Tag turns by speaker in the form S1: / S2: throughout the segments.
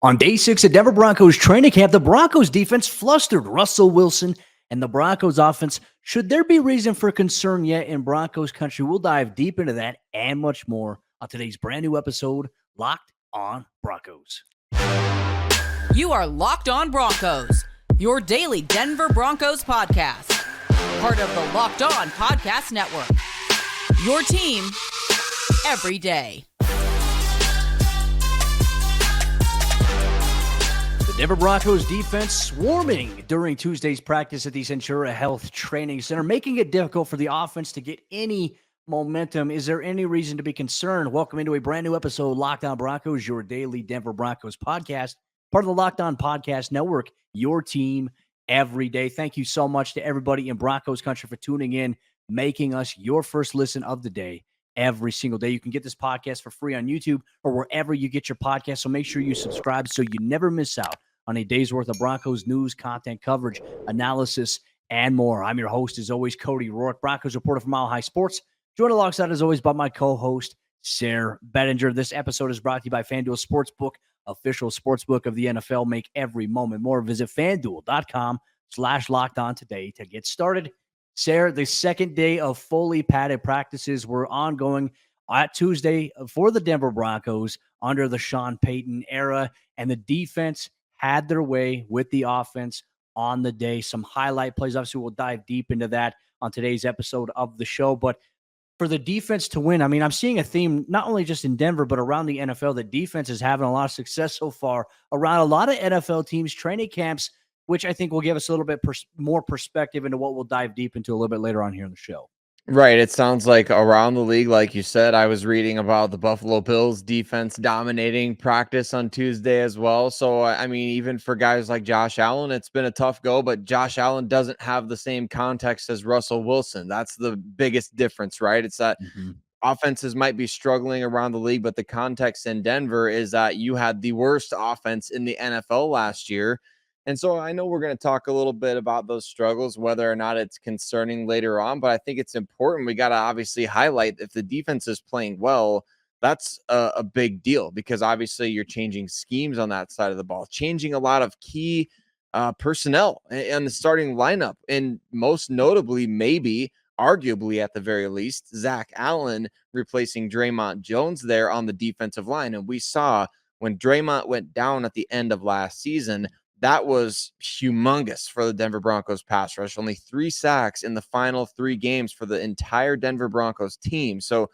S1: On day 6 of Denver Broncos training camp, the Broncos defense flustered Russell Wilson and the Broncos offense. Should there be reason for concern yet in Broncos Country? We'll dive deep into that and much more on today's brand new episode, Locked on Broncos.
S2: You are Locked on Broncos, your daily Denver Broncos podcast. Part of the Locked on Podcast Network. Your team every day.
S1: Denver Broncos defense swarming during Tuesday's practice at the Centura Health Training Center, making it difficult for the offense to get any momentum. Is there any reason to be concerned? Welcome into a brand new episode, Locked on Broncos, your daily Denver Broncos podcast, part of the Locked on Podcast Network, your team every day. Thank you so much to everybody in Broncos Country for tuning in, making us your first listen of the day. Every single day. You can get this podcast for free on YouTube or wherever you get your podcast. So make sure you subscribe so you never miss out on a day's worth of Broncos news, content coverage, analysis, and more. I'm your host, as always, Cody Roark, Broncos reporter from Mile High Sports. Joined alongside, as always, by my co-host, Sayre Bedinger. This episode is brought to you by FanDuel Sportsbook, official sportsbook of the NFL. Make every moment more. Visit FanDuel.com/lockedon today to get started. Sayre, the second day of fully padded practices were ongoing at Tuesday for the Denver Broncos under the Sean Payton era, and the defense had their way with the offense on the day. Some highlight plays. Obviously, we'll dive deep into that on today's episode of the show. But for the defense to win, I mean, I'm seeing a theme not only just in Denver, but around the NFL. The defense is having a lot of success so far around a lot of NFL teams' training camps, which I think will give us a little bit more perspective into what we'll dive deep into a little bit later on here in the show.
S3: Right. It sounds like around the league, like you said, I was reading about the Buffalo Bills defense dominating practice on Tuesday as well. So, I mean, even for guys like Josh Allen, it's been a tough go, but Josh Allen doesn't have the same context as Russell Wilson. That's the biggest difference, right? It's that offenses might be struggling around the league, but the context in Denver is that you had the worst offense in the NFL last year. And so I know we're going to talk a little bit about those struggles, whether or not it's concerning later on, but I think it's important. We got to obviously highlight if the defense is playing well, that's a big deal because obviously you're changing schemes on that side of the ball, changing a lot of key personnel in the starting lineup. And most notably, maybe arguably at the very least, Zach Allen replacing Draymond Jones there on the defensive line. And we saw when Draymond went down at the end of last season, that was humongous for the Denver Broncos pass rush. Only 3 sacks in the final 3 games for the entire Denver Broncos team. So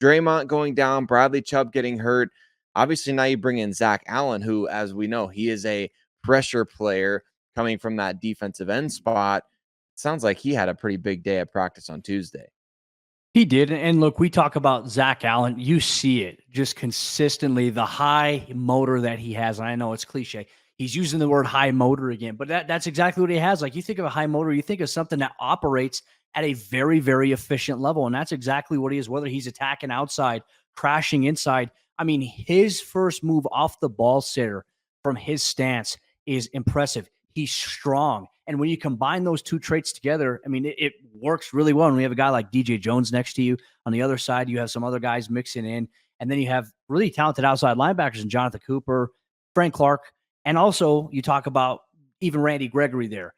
S3: Draymond going down, Bradley Chubb getting hurt. Obviously, now you bring in Zach Allen, who, as we know, he is a pressure player coming from that defensive end spot. It sounds like he had a pretty big day at practice on Tuesday.
S1: He did. And look, we talk about Zach Allen. You see it just consistently, the high motor that he has. And I know it's cliche. He's using the word high motor again, but that's exactly what he has. Like, you think of a high motor, you think of something that operates at a very, very efficient level. And that's exactly what he is, whether he's attacking outside, crashing inside. I mean, his first move off the ball, Sayre, from his stance is impressive. He's strong. And when you combine those two traits together, I mean, it works really well. And we have a guy like DJ Jones next to you. On the other side, you have some other guys mixing in. And then you have really talented outside linebackers in Jonathon Cooper, Frank Clark. And also, you talk about even Randy Gregory there.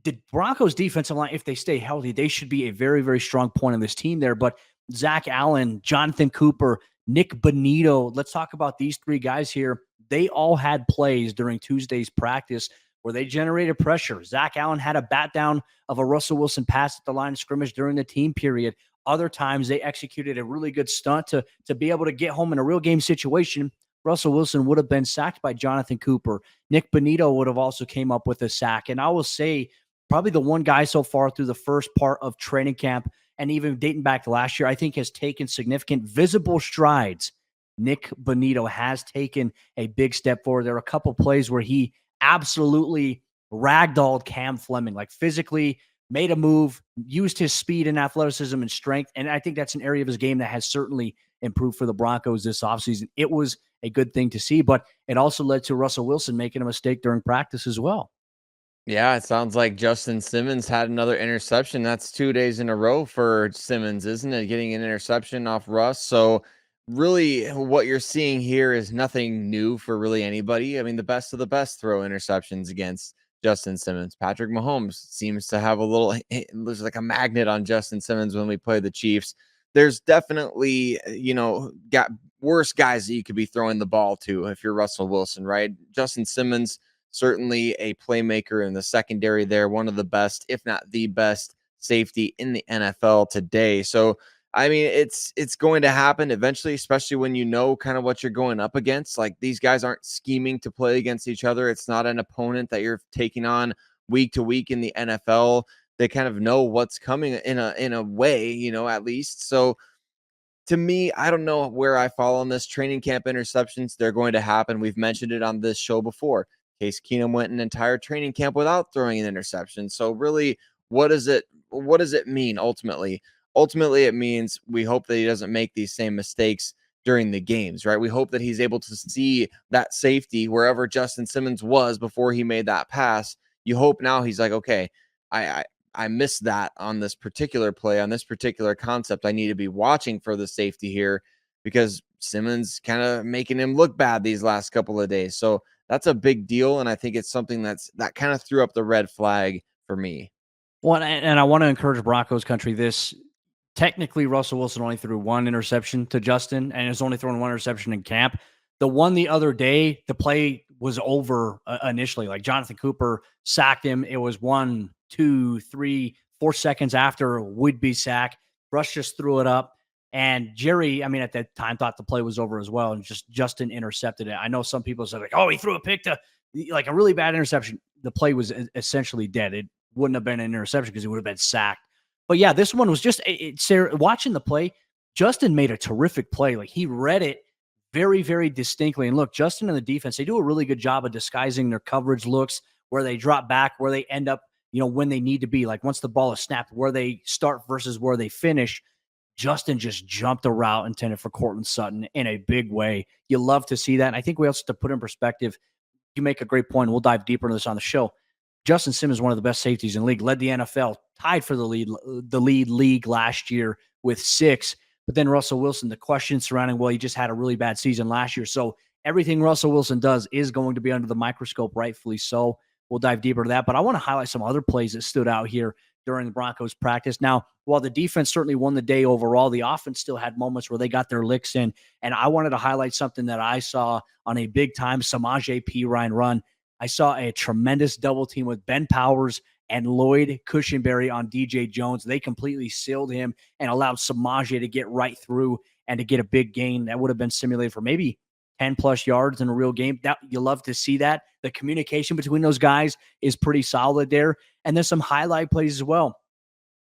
S1: The Broncos defensive line, if they stay healthy, they should be a very, very strong point on this team there. But Zach Allen, Jonathon Cooper, Nik Bonitto, let's talk about these 3 guys here. They all had plays during Tuesday's practice where they generated pressure. Zach Allen had a bat down of a Russell Wilson pass at the line of scrimmage during the team period. Other times, they executed a really good stunt to be able to get home in a real game situation. Russell Wilson would have been sacked by Jonathon Cooper. Nik Bonitto would have also came up with a sack. And I will say probably the one guy so far through the first part of training camp and even dating back to last year, I think has taken significant visible strides. Nik Bonitto has taken a big step forward. There are a couple plays where he absolutely ragdolled Cam Fleming, like physically made a move, used his speed and athleticism and strength. And I think that's an area of his game that has certainly improved for the Broncos this offseason. It was a good thing to see, but it also led to Russell Wilson making a mistake during practice as well.
S3: Yeah, it sounds like Justin Simmons had another interception. That's 2 days in a row for Simmons, isn't it? Getting an interception off Russ. So really what you're seeing here is nothing new for really anybody. I mean, the best of the best throw interceptions against Justin Simmons. Patrick Mahomes seems to have there's like a magnet on Justin Simmons when we play the Chiefs. There's definitely, got worse guys that you could be throwing the ball to if you're Russell Wilson, right? Justin Simmons, certainly a playmaker in the secondary there, one of the best, if not the best safety in the NFL today. So, I mean, it's going to happen eventually, especially when you know kind of what you're going up against. Like, these guys aren't scheming to play against each other. It's not an opponent that you're taking on week to week in the NFL. They kind of know what's coming in a way, at least. So to me, I don't know where I fall on this. Training camp interceptions, they're going to happen. We've mentioned it on this show before. Case Keenum went an entire training camp without throwing an interception. So really, what does it mean ultimately? Ultimately, it means we hope that he doesn't make these same mistakes during the games, right? We hope that he's able to see that safety wherever Justin Simmons was before he made that pass. You hope now he's like, okay, I missed that on this particular play, on this particular concept. I need to be watching for the safety here because Simmons kind of making him look bad these last couple of days. So that's a big deal. And I think it's something that kind of threw up the red flag for me.
S1: Well, and I want to encourage Broncos country. Technically, Russell Wilson only threw one interception to Justin and has only thrown one interception in camp. The one the other day, the play was over initially. Like, Jonathon Cooper sacked him. It was 1, 2, 3, 4 seconds after a would-be sack. Russ just threw it up. And Jerry, I mean, at that time, thought the play was over as well. And Justin intercepted it. I know some people said, like, oh, he threw a pick to, like, a really bad interception. The play was essentially dead. It wouldn't have been an interception because he would have been sacked. But yeah, this one was just Sayre, watching the play. Justin made a terrific play. Like, he read it very, very distinctly. And look, Justin and the defense, they do a really good job of disguising their coverage looks, where they drop back, where they end up, when they need to be. Like, once the ball is snapped, where they start versus where they finish. Justin just jumped a route intended for Courtland Sutton in a big way. You love to see that. And I think we also have to put in perspective, you make a great point. We'll dive deeper into this on the show. Justin Simmons is one of the best safeties in the league, led the NFL, tied for the lead league last year with 6. But then Russell Wilson, the question surrounding, well, he just had a really bad season last year. So everything Russell Wilson does is going to be under the microscope, rightfully so. We'll dive deeper into that. But I want to highlight some other plays that stood out here during the Broncos practice. Now, while the defense certainly won the day overall, the offense still had moments where they got their licks in. And I wanted to highlight something that I saw on a big-time Samaje Perine run. I saw a tremendous double team with Ben Powers and Lloyd Cushenberry on DJ Jones. They completely sealed him and allowed Samaje to get right through and to get a big gain. That would have been simulated for maybe 10-plus yards in a real game. That, you love to see that. The communication between those guys is pretty solid there. And there's some highlight plays as well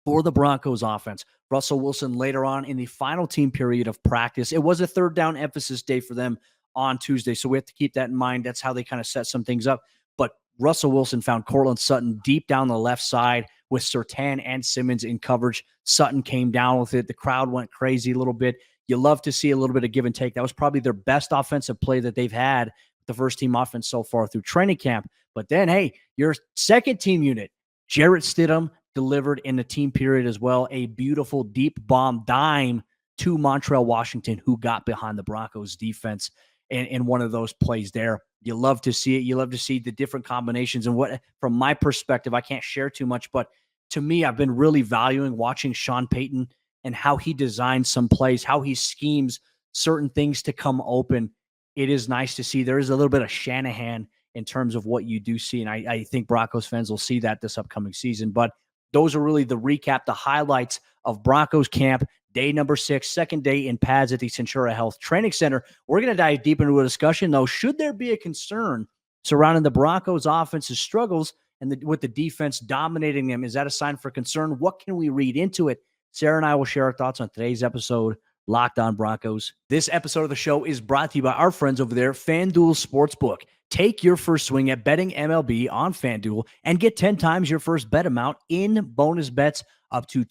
S1: for the Broncos offense. Russell Wilson later on in the final team period of practice. It was a third down emphasis day for them on Tuesday, so we have to keep that in mind. That's how they kind of set some things up. But Russell Wilson found Courtland Sutton deep down the left side with Surtain and Simmons in coverage. Sutton came down with it. The crowd went crazy a little bit. You love to see a little bit of give and take. That was probably their best offensive play that they've had, the first team offense so far through training camp. But then, hey, your second team unit, Jarrett Stidham, delivered in the team period as well. A beautiful deep bomb dime to Montreal Washington, who got behind the Broncos defense in one of those plays there. You love to see it. You love to see the different combinations. And what, from my perspective, I can't share too much, but to me, I've been really valuing watching Sean Payton and how he designs some plays, how he schemes certain things to come open. It is nice to see. There is a little bit of Shanahan in terms of what you do see. And I think Broncos fans will see that this upcoming season. But those are really the recap, the highlights of Broncos camp, day number 6, second day in pads at the Centura Health Training Center. We're going to dive deep into a discussion, though. Should there be a concern surrounding the Broncos' offense's struggles and with the defense dominating them? Is that a sign for concern? What can we read into it? Sayre and I will share our thoughts on today's episode, Locked On Broncos. This episode of the show is brought to you by our friends over there, FanDuel Sportsbook. Take your first swing at betting MLB on FanDuel and get 10 times your first bet amount in bonus bets up to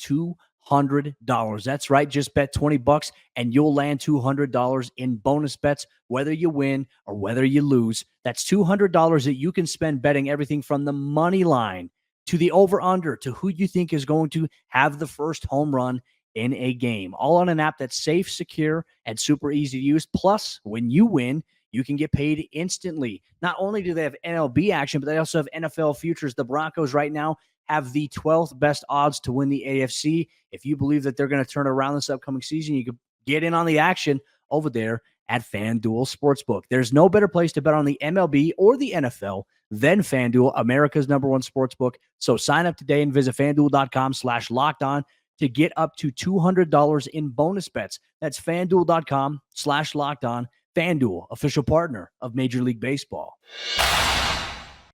S1: $200. That's right. Just bet $20 and you'll land $200 in bonus bets, whether you win or whether you lose. That's $200 that you can spend betting everything from the money line to the over-under to who you think is going to have the first home run in a game, all on an app that's safe, secure, and super easy to use. Plus, when you win, you can get paid instantly. Not only do they have MLB action, but they also have NFL futures. The Broncos right now have the 12th best odds to win the AFC. If you believe that they're going to turn around this upcoming season, you can get in on the action over there at FanDuel Sportsbook. There's no better place to bet on the MLB or the NFL than FanDuel, America's #1 sportsbook. So sign up today and visit FanDuel.com/lockedon to get up to $200 in bonus bets. That's FanDuel.com/lockedon. FanDuel, official partner of Major League Baseball.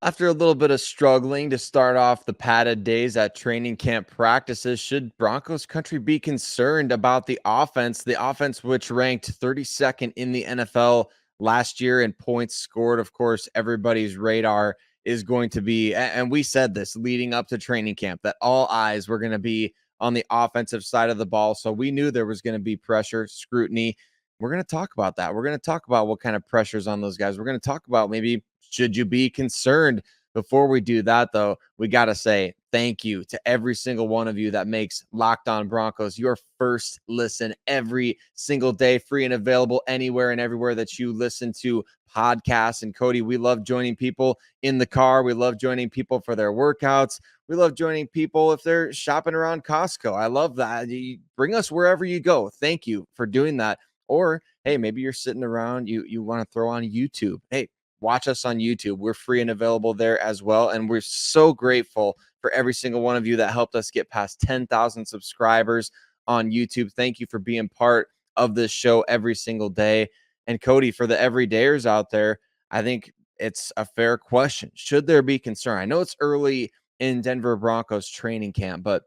S3: After a little bit of struggling to start off the padded days at training camp practices, should Broncos Country be concerned about the offense? The offense, which ranked 32nd in the NFL last year in points scored. Of course, everybody's radar is going to be, and we said this leading up to training camp, that all eyes were going to be on the offensive side of the ball. So we knew there was going to be pressure, scrutiny. We're going to talk about that. We're going to talk about what kind of pressures on those guys. We're going to talk about maybe should you be concerned. Before we do that, though, we got to say thank you to every single one of you that makes Locked On Broncos your first listen every single day, free and available anywhere and everywhere that you listen to podcasts. And Cody, we love joining people in the car. We love joining people for their workouts. We love joining people if they're shopping around Costco. I love that. You bring us wherever you go. Thank you for doing that. Or, hey, maybe you're sitting around, you want to throw on YouTube. Hey, watch us on YouTube. We're free and available there as well. And we're so grateful for every single one of you that helped us get past 10,000 subscribers on YouTube. Thank you for being part of this show every single day. And Cody, for the everydayers out there, I think it's a fair question. Should there be concern? I know it's early in Denver Broncos training camp, but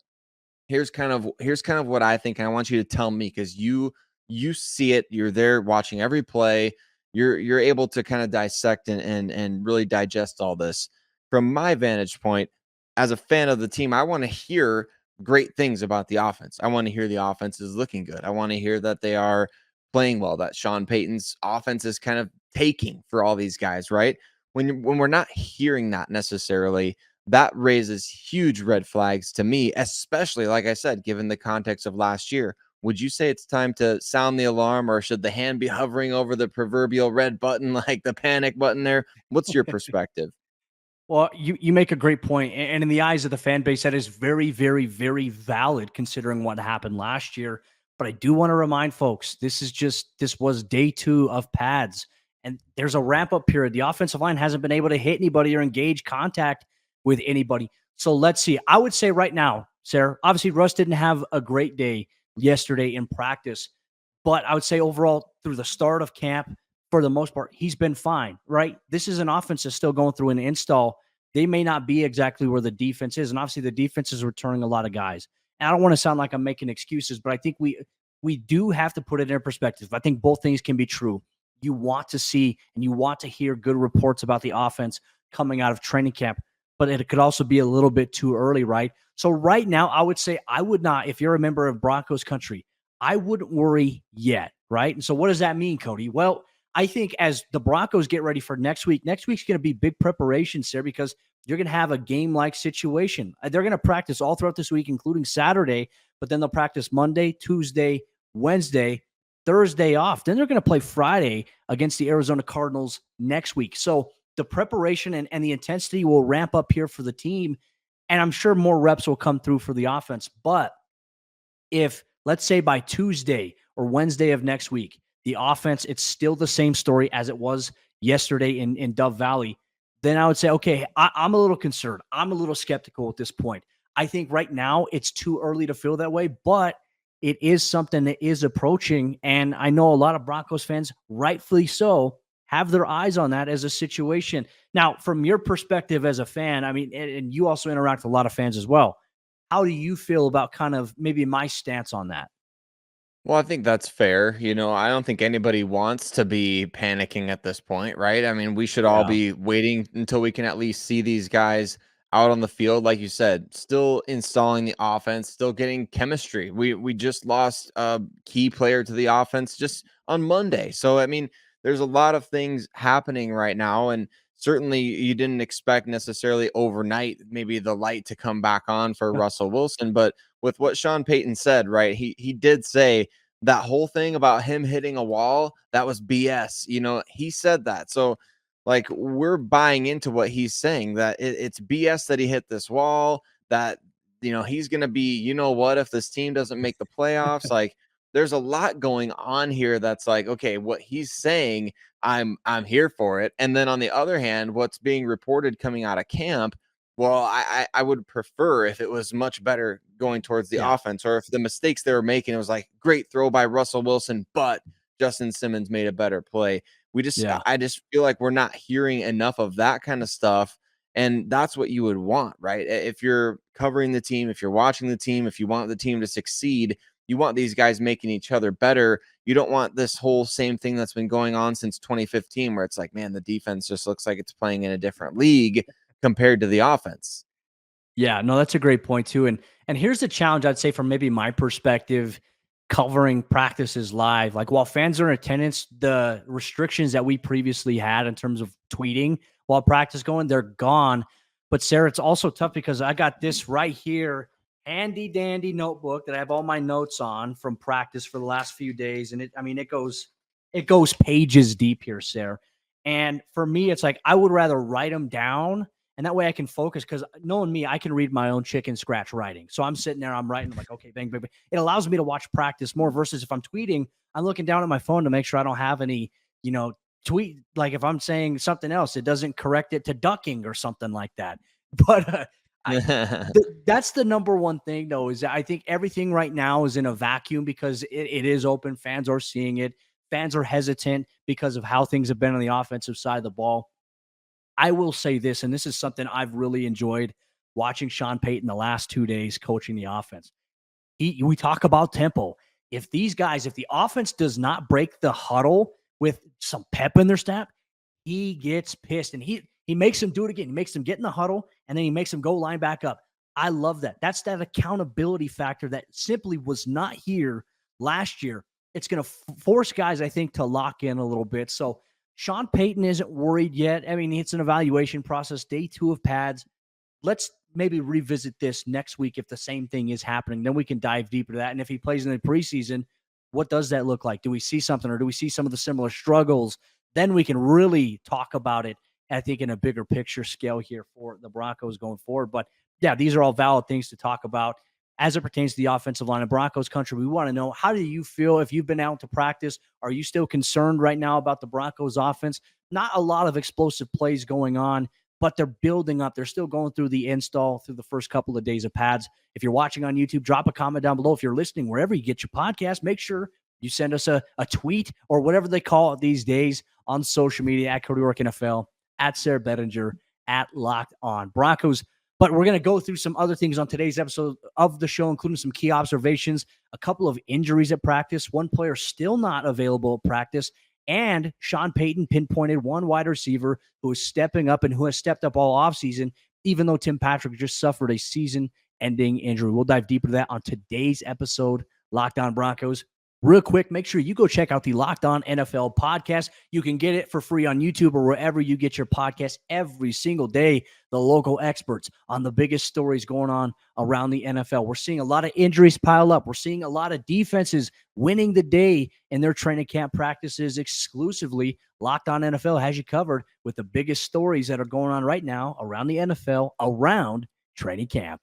S3: here's kind of what I think. And I want you to tell me, because you see it, you're there watching every play. You're able to kind of dissect and really digest all this. From my vantage point, as a fan of the team, I want to hear great things about the offense. I want to hear the offense is looking good. I want to hear that they are playing well, that Sean Payton's offense is kind of taking for all these guys, right? When we're not hearing that necessarily, that raises huge red flags to me, especially, like I said, given the context of last year. Would you say it's time to sound the alarm, or should the hand be hovering over the proverbial red button, like the panic button there? What's your perspective?
S1: Well, you make a great point. And in the eyes of the fan base, that is very, very, very valid considering what happened last year. But I do want to remind folks, this was day 2 of pads. And there's a ramp-up period. The offensive line hasn't been able to hit anybody or engage contact with anybody. So let's see. I would say right now, Sayre, obviously Russ didn't have a great day yesterday in practice. But I would say overall, through the start of camp, for the most part, he's been fine, right? This is an offense that's still going through an install. They may not be exactly where the defense is. And obviously the defense is returning a lot of guys. And I don't want to sound like I'm making excuses, but I think we do have to put it in perspective. I think both things can be true. You want to see and you want to hear good reports about the offense coming out of training camp, but it could also be a little bit too early, right? So right now, I would say I would not, if you're a member of Broncos Country, I wouldn't worry yet, right? And so what does that mean, Cody? Well, I think as the Broncos get ready for next week's going to be big preparation, Sayre, because you're going to have a game-like situation. They're going to practice all throughout this week, including Saturday, but then they'll practice Monday, Tuesday, Wednesday, Thursday off. Then they're going to play Friday against the Arizona Cardinals next week. So the preparation and the intensity will ramp up here for the team, and I'm sure more reps will come through for the offense. But if, let's say, by Tuesday or Wednesday of next week, the offense, it's still the same story as it was yesterday in Dove Valley, then I would say, okay, I'm a little concerned. I'm a little skeptical at this point. I think right now it's too early to feel that way, but it is something that is approaching. And I know a lot of Broncos fans, rightfully so, have their eyes on that as a situation. Now, from your perspective as a fan, I mean, and you also interact with a lot of fans as well. How do you feel about kind of maybe my stance on that?
S3: Well, I think that's fair. I don't think anybody wants to be panicking at this point, right? I mean, we should all
S1: Yeah.
S3: be waiting until we can at least see these guys out on the field. Like you said, still installing the offense, still getting chemistry. We just lost a key player to the offense just on Monday. So, I mean, there's a lot of things happening right now. And certainly you didn't expect necessarily overnight maybe the light to come back on for Russell Wilson, but with what Sean Payton said, right? He did say that whole thing about him hitting a wall, that was BS. He said that. So like we're buying into what he's saying, that it's BS that he hit this wall, that he's going to be, if this team doesn't make the playoffs, like there's a lot going on here that's like, okay, what he's saying, I'm here for it. And then on the other hand, what's being reported coming out of camp, well, I would prefer if it was much better going towards the offense, or if the mistakes they were making, it was like great throw by Russell Wilson, but Justin Simmons made a better play. I just feel like we're not hearing enough of that kind of stuff. And that's what you would want, right? If you're covering the team, if you're watching the team, if you want the team to succeed, you want these guys making each other better. You don't want this whole same thing that's been going on since 2015, where it's like, man, the defense just looks like it's playing in a different league compared to the offense.
S1: Yeah, no, that's a great point too. And here's the challenge, I'd say, from maybe my perspective, covering practices live. Like while fans are in attendance, the restrictions that we previously had in terms of tweeting while practice going, they're gone. But Sayre, it's also tough because I got this right here, handy dandy notebook that I have all my notes on from practice for the last few days. And it goes pages deep here, Sayre. And for me, it's like I would rather write them down, and that way I can focus, because knowing me, I can read my own chicken scratch writing. So I'm sitting there, I'm writing, I'm like, okay, bang, bang, bang. It allows me to watch practice more versus if I'm tweeting, I'm looking down at my phone to make sure I don't have any, tweet. Like if I'm saying something else, it doesn't correct it to ducking or something like that. But that's the number one thing, though, is that I think everything right now is in a vacuum because it is open. Fans are seeing it. Fans are hesitant because of how things have been on the offensive side of the ball. I will say this, and this is something I've really enjoyed watching Sean Payton the last 2 days coaching the offense. We talk about tempo. If the offense does not break the huddle with some pep in their step, he gets pissed, and he makes them do it again. He makes them get in the huddle, and then he makes them go line back up. I love that. That's that accountability factor that simply was not here last year. It's going to force guys, I think, to lock in a little bit. So Sean Payton isn't worried yet. I mean, it's an evaluation process, day 2 of pads. Let's maybe revisit this next week if the same thing is happening. Then we can dive deeper to that. And if he plays in the preseason, what does that look like? Do we see something, or do we see some of the similar struggles? Then we can really talk about it, I think, in a bigger picture scale here for the Broncos going forward. But yeah, these are all valid things to talk about as it pertains to the offensive line of Broncos country. We want to know, how do you feel if you've been out to practice? Are you still concerned right now about the Broncos offense? Not a lot of explosive plays going on, but they're building up. They're still going through the install through the first couple of days of pads. If you're watching on YouTube, drop a comment down below. If you're listening wherever you get your podcast, make sure you send us a tweet or whatever they call it these days on social media, at Cody Roark NFL, at Sayre Bedinger, at Locked On Broncos. But we're going to go through some other things on today's episode of the show, including some key observations, a couple of injuries at practice, one player still not available at practice, and Sean Payton pinpointed one wide receiver who is stepping up and who has stepped up all offseason, even though Tim Patrick just suffered a season-ending injury. We'll dive deeper to that on today's episode, Locked On Broncos. Real quick, make sure you go check out the Locked On NFL podcast. You can get it for free on YouTube or wherever you get your podcast every single day. The local experts on the biggest stories going on around the NFL. We're seeing a lot of injuries pile up. We're seeing a lot of defenses winning the day in their training camp practices exclusively. Locked On NFL has you covered with the biggest stories that are going on right now around the NFL, around training camp.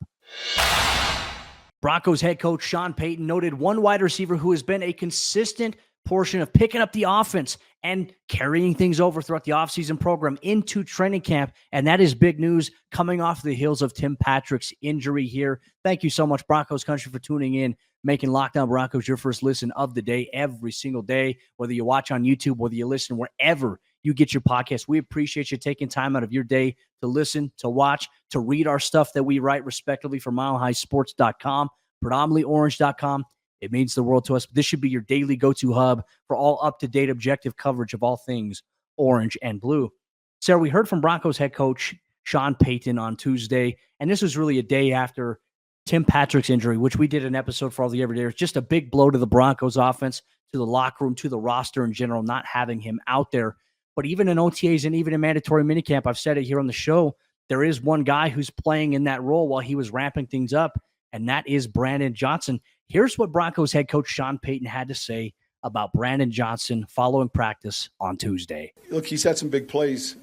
S1: Broncos head coach Sean Payton noted one wide receiver who has been a consistent portion of picking up the offense and carrying things over throughout the offseason program into training camp, and that is big news coming off the heels of Tim Patrick's injury here. Thank you so much, Broncos Country, for tuning in, making Locked On Broncos your first listen of the day every single day, whether you watch on YouTube, whether you listen wherever you get your podcast. We appreciate you taking time out of your day to listen, to watch, to read our stuff that we write respectively for milehighsports.com, predominantly It means the world to us. This should be your daily go-to hub for all up-to-date objective coverage of all things orange and blue. Sayre, we heard from Broncos head coach Sean Payton on Tuesday, and this was really a day after Tim Patrick's injury, which we did an episode for all the everydayers. Just a big blow to the Broncos offense, to the locker room, to the roster in general, not having him out there. But even in OTAs and even in mandatory minicamp, I've said it here on the show, there is one guy who's playing in that role while he was ramping things up. and that is Brandon Johnson. Here's what Broncos head coach Sean Payton had to say about Brandon Johnson following practice on Tuesday.
S4: Look, he's had some big plays.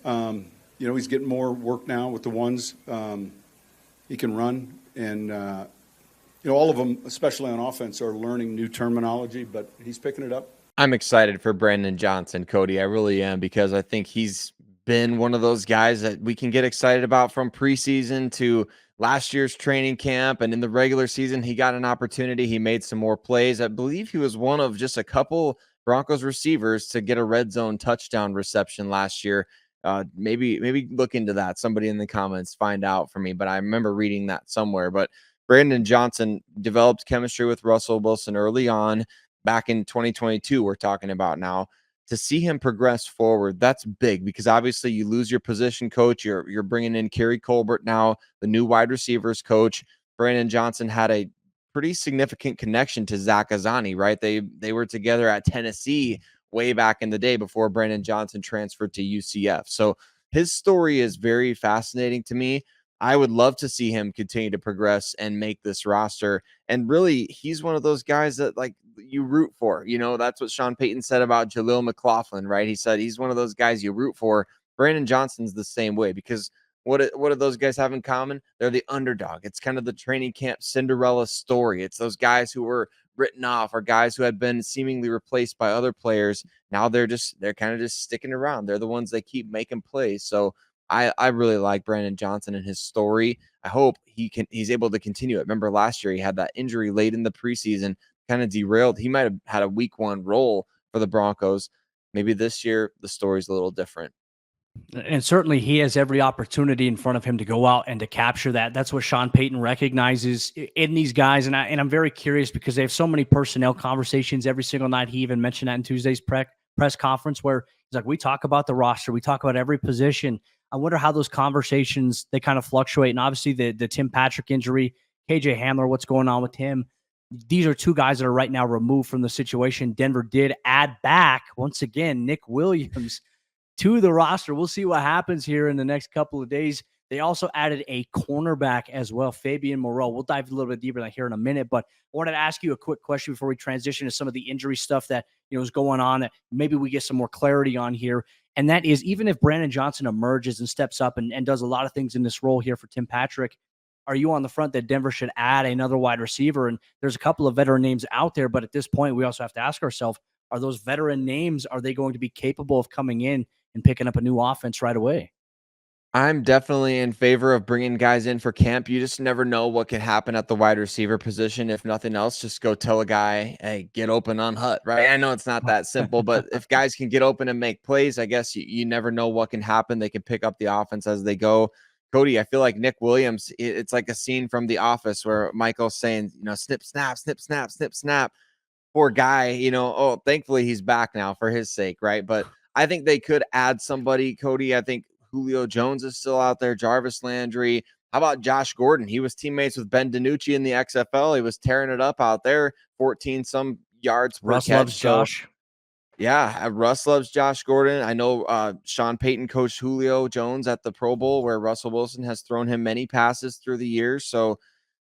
S4: He's getting more work now with the ones. He can run, and all of them, especially on offense, are learning new terminology, but he's picking it up.
S3: I'm excited for Brandon Johnson, Cody. I really am, because I think he's been one of those guys that we can get excited about from preseason to last year's training camp. And in the regular season, he got an opportunity. He made some more plays. I believe he was one of just a couple Broncos receivers to get a red zone touchdown reception last year. Maybe look into that. Somebody in the comments find out for me, but I remember reading that somewhere. But Brandon Johnson developed chemistry with Russell Wilson early on back in 2022. We're talking about now. To see him progress forward, that's big, because obviously you lose your position coach. You're bringing in Kerry Colbert now, the new wide receivers coach. Brandon Johnson had a pretty significant connection to Zach Azzanni, right? They were together at Tennessee way back in the day before Brandon Johnson transferred to UCF. So his story is very fascinating to me. I would love to see him continue to progress and make this roster. And really, he's one of those guys that like you root for. That's what Sean Payton said about Jaleel McLaughlin, right? He said he's one of those guys you root for. Brandon Johnson's the same way, because what do those guys have in common? They're the underdog. It's kind of the training camp Cinderella story. It's those guys who were written off, or guys who had been seemingly replaced by other players. Now they're kind of just sticking around. They're the ones that keep making plays. So I really like Brandon Johnson and his story. I hope he's able to continue it. Remember last year he had that injury late in the preseason, kind of derailed. He might have had a week 1 role for the Broncos. Maybe this year the story's a little different.
S1: And certainly he has every opportunity in front of him to go out and to capture that. That's what Sean Payton recognizes in these guys. And I'm very curious, because they have so many personnel conversations every single night. He even mentioned that in Tuesday's press conference, where he's like, we talk about the roster. We talk about every position. I wonder how those conversations, they kind of fluctuate. And obviously the Tim Patrick injury, KJ Hamler, what's going on with him? These are two guys that are right now removed from the situation. Denver did add back, once again, Nick Williams to the roster. We'll see what happens here in the next couple of days. They also added a cornerback as well, Fabian Moreau. We'll dive a little bit deeper here in a minute, but I wanted to ask you a quick question before we transition to some of the injury stuff that is going on, that maybe we get some more clarity on here. And that is, even if Brandon Johnson emerges and steps up and does a lot of things in this role here for Tim Patrick, are you on the front that Denver should add another wide receiver? And there's a couple of veteran names out there, but at this point, we also have to ask ourselves, are those veteran names, are they going to be capable of coming in and picking up a new offense right away?
S3: I'm definitely in favor of bringing guys in for camp. You just never know what could happen at the wide receiver position. If nothing else, just go tell a guy, hey, get open on Hut, right? I know it's not that simple, but if guys can get open and make plays, I guess you never know what can happen. They can pick up the offense as they go. Cody, I feel like Nick Williams, it's like a scene from The Office where Michael's saying, snip, snap, snip, snap, snip, snap. Poor guy, thankfully he's back now for his sake, right? But I think they could add somebody, Cody. I think Julio Jones is still out there, Jarvis Landry. How about Josh Gordon? He was teammates with Ben DiNucci in the XFL. He was tearing it up out there, 14 some yards per
S1: Russ
S3: catch.
S1: Loves Josh.
S3: Yeah, Russ loves Josh Gordon. I know Sean Payton coached Julio Jones at the Pro Bowl, where Russell Wilson has thrown him many passes through the years. So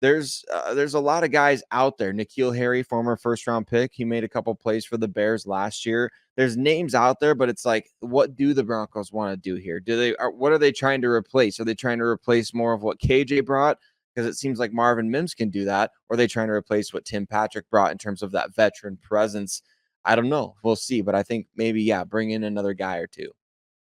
S3: there's a lot of guys out there. N'Keal Harry, former first-round pick. He made a couple plays for the Bears last year. There's names out there, but it's like, what do the Broncos want to do here? What are they trying to replace? Are they trying to replace more of what KJ brought? Because it seems like Marvin Mims can do that. Or are they trying to replace what Tim Patrick brought in terms of that veteran presence? I don't know. We'll see. But I think maybe, bring in another guy or two.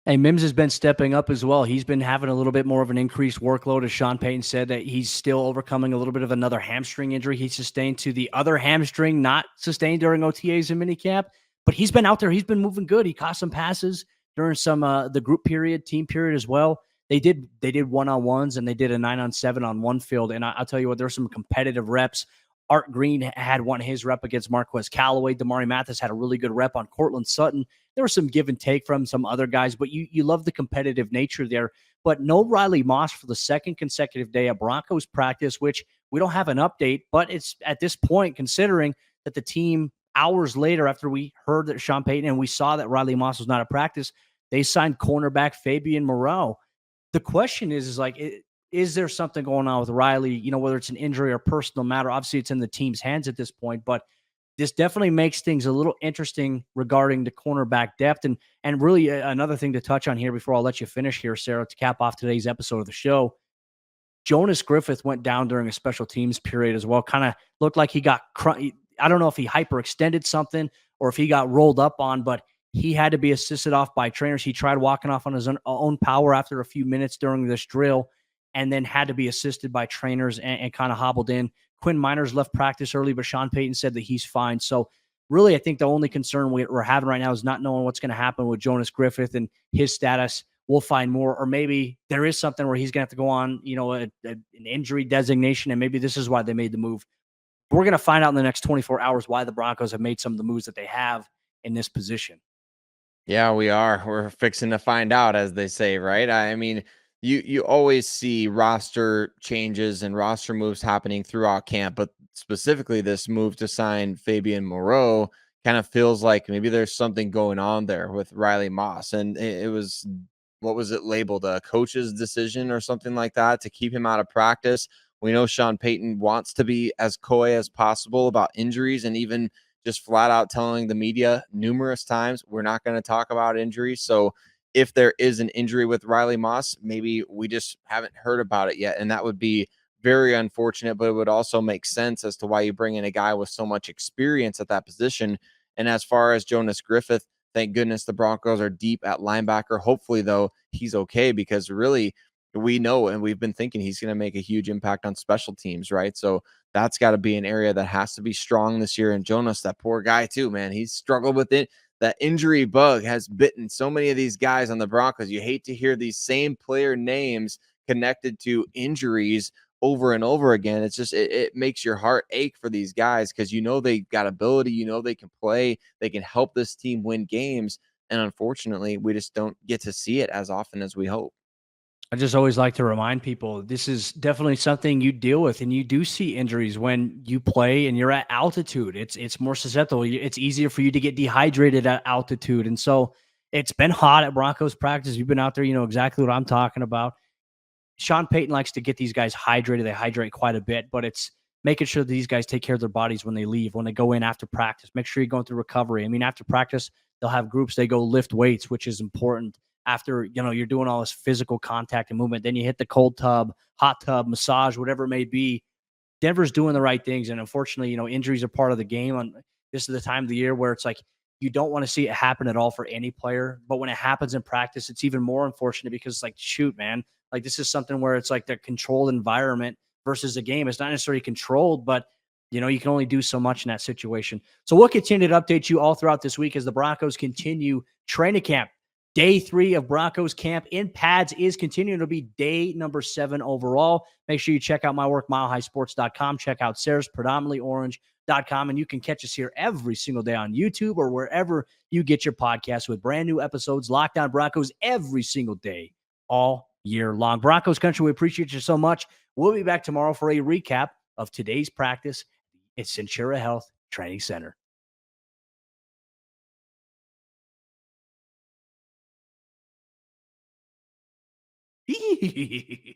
S1: Hey, Mims has been stepping up as well. He's been having a little bit more of an increased workload, as Sean Payton said, that he's still overcoming a little bit of another hamstring injury he sustained to the other hamstring, not sustained during OTAs and minicamp. But he's been out there. He's been moving good. He caught some passes during some the group period, team period as well. They did one-on-ones, and they did a 9-on-7 on one field. And I'll tell you what, there's some competitive reps. Art Green had won his rep against Marquez Callaway. Damari Mathis had a really good rep on Cortland Sutton. There was some give and take from some other guys, but you love the competitive nature there. But no Riley Moss for the second consecutive day of Broncos practice, which we don't have an update, but it's at this point, considering that the team, hours later after we heard that Sean Payton and we saw that Riley Moss was not at practice, they signed cornerback Fabian Moreau. The question is is there something going on with Riley? You know, whether it's an injury or personal matter. Obviously, it's in the team's hands at this point, but this definitely makes things a little interesting regarding the cornerback depth. And really another thing to touch on here before I'll let you finish here, Sayre, to cap off today's episode of the show. Jonas Griffith went down during a special teams period as well. Kind of looked like he got, I don't know if he hyperextended something or if he got rolled up on, but he had to be assisted off by trainers. He tried walking off on his own power after a few minutes during this drill and then had to be assisted by trainers and kind of hobbled in. Quinn Miners left practice early, but Sean Payton said that he's fine. So really, I think the only concern we're having right now is not knowing what's going to happen with Jonas Griffith and his status. We'll find more, or maybe there is something where he's going to have to go on, you know, an injury designation, and maybe this is why they made the move. We're going to find out in the next 24 hours why the Broncos have made some of the moves that they have in this position.
S3: Yeah, we are. We're fixing to find out, as they say, right? I mean, you always see roster changes and roster moves happening throughout camp, but specifically this move to sign Fabian Moreau kind of feels like maybe there's something going on there with Riley Moss. And it was, what was it labeled, a coach's decision or something like that to keep him out of practice. We know Sean Payton wants to be as coy as possible about injuries, and even just flat out telling the media numerous times, we're not going to talk about injuries. So if there is an injury with Riley Moss, maybe we just haven't heard about it yet. And that would be very unfortunate, but it would also make sense as to why you bring in a guy with so much experience at that position. And as far as Jonas Griffith, thank goodness the Broncos are deep at linebacker. Hopefully, though, he's okay, because really we know and we've been thinking he's going to make a huge impact on special teams, right? So that's got to be an area that has to be strong this year. And Jonas, that poor guy too, man, he's struggled with it. That injury bug has bitten so many of these guys on the Broncos. You hate to hear these same player names connected to injuries over and over again. It's just, it makes your heart ache for these guys, because you know they got ability, you know they can play, they can help this team win games. And unfortunately, we just don't get to see it as often as we hope.
S1: I just always like to remind people this is definitely something you deal with, and you do see injuries when you play and you're at altitude. It's more susceptible. It's easier for you to get dehydrated at altitude. And so it's been hot at Broncos practice. You've been out there, you know exactly what I'm talking about. Sean Payton likes to get these guys hydrated. They hydrate quite a bit, but it's making sure that these guys take care of their bodies when they leave, when they go in after practice. Make sure you're going through recovery. I mean, after practice, they'll have groups, they go lift weights, which is important. After, you know, you're doing all this physical contact and movement, then you hit the cold tub, hot tub, massage, whatever it may be. Denver's doing the right things. And unfortunately, you know, injuries are part of the game. This is the time of the year where it's like you don't want to see it happen at all for any player. But when it happens in practice, it's even more unfortunate, because it's like, shoot, man, like this is something where it's like the controlled environment versus a game. It's not necessarily controlled, but you know, you can only do so much in that situation. So we'll continue to update you all throughout this week as the Broncos continue training camp. Day 3 of Broncos camp in pads is continuing to be day number 7 overall. Make sure you check out my work, milehighsports.com. Check out Sayre's predominantly orange.com. And you can catch us here every single day on YouTube or wherever you get your podcasts, with brand new episodes, Locked On Broncos, every single day, all year long. Broncos Country, we appreciate you so much. We'll be back tomorrow for a recap of today's practice at Centura Health Training Center.